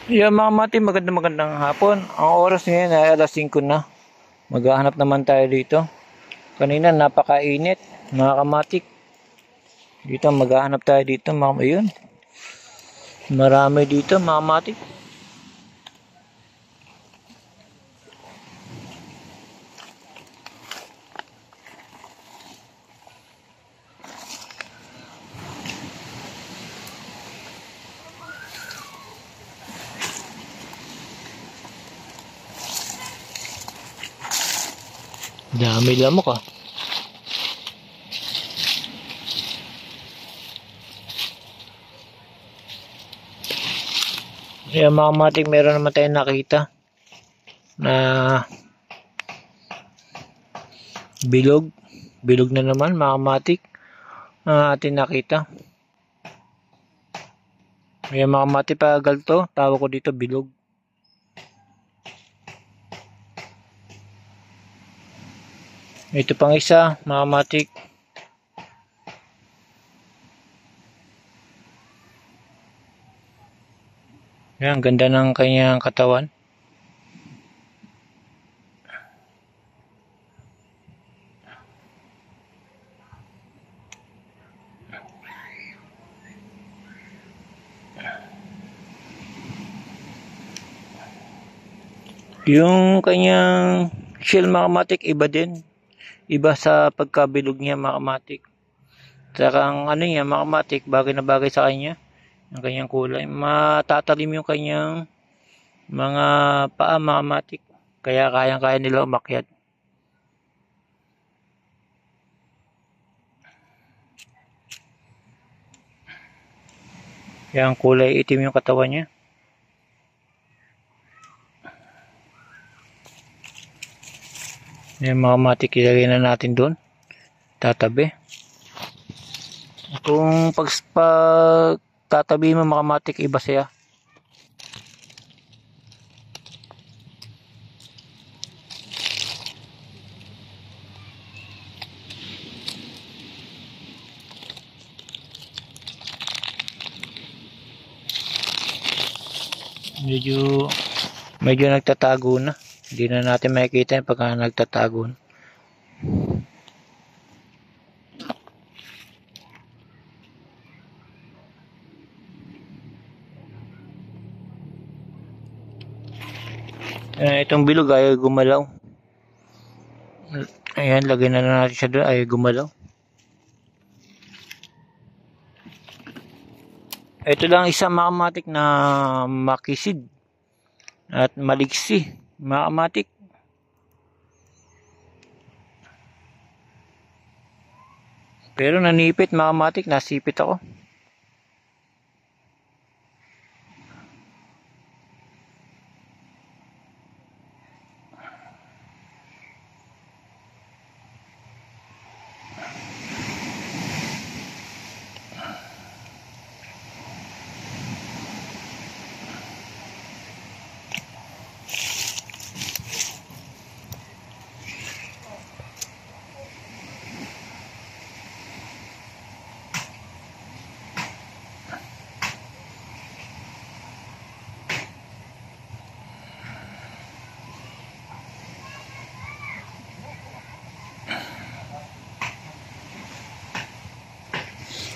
Yeah, mga mati, magandang hapon. Ang oras ngayon ay alas 5 na. Maghahanap naman tayo dito. Kanina napakainit, mga kamatik. Dito maghahanap tayo dito, mga ayun. Marami dito, mga kamatik. Dami lamok ah. Kaya mga kamatik, meron naman tayong nakita na bilog. Bilog na naman, mga kamatik. Atin nakita. Kaya mga kamatik, pagal to, tawag ko dito bilog. Ito pang isa, mga kamatik. Yan, ganda ng kanyang katawan. Yung kanyang shell, mga kamatik, iba din. Iba sa pagkabilog niya, mga kamatik. Saka ang ano niya, mga kamatik, bagay na bagay sa kanya. Ang kanyang kulay. Matatalim yung kanyang mga paa, mga kamatik. Kaya kayang-kaya nila umakyat. Kaya ang kulay itim yung katawan niya. Yung mga kamatik, ilagay na natin doon. Tatabi. Kung pag tatabi mo, mga kamatik, iba siya. Medyo nagtatago na. Hindi na natin makikita yung pagka nagtatago na. Itong bilog ay gumalaw. Ayan, lagay na natin siya doon, ay gumalaw. Ito lang isang makamatik na makisid at maliksi. Makamatik. Pero nanipit, makamatik, nasipit ako.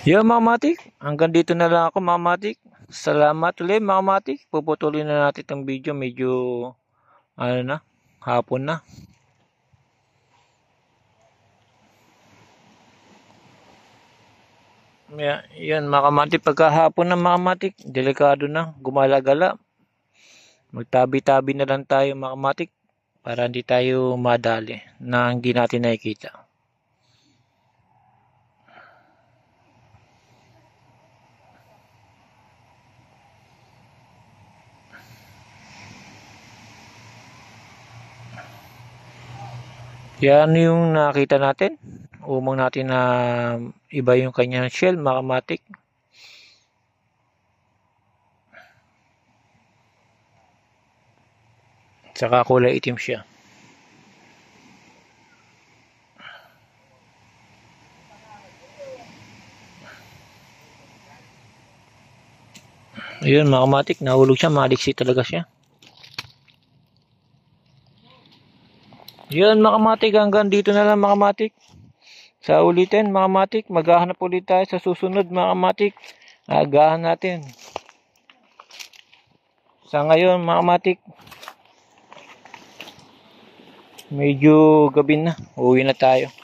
Yo mga matik, hanggang dito na lang ako mga matik. Salamat ulit mga matik. Puputulin na natin itong video, medyo ano na, hapon na. Yan mga kamatik, pagkahapon na mga kamatik, delikado na, gumala-gala. Magtabi-tabi na lang tayo mga kamatik para hindi tayo madali na hindi natin nakikita. Yan yung nakita natin. Umang natin na iba yung kanyang shell, mga kamatik. Saka kulay itim siya. Ayun mga kamatik, nahulog siya, maliksi talaga siya. Yun mga kamatik, hanggang dito na lang mga kamatik. Sa ulitin mga kamatik, maghahanap ulit tayo sa susunod mga kamatik. Agahan natin. Sa ngayon mga kamatik, medyo gabi na, uwi na tayo.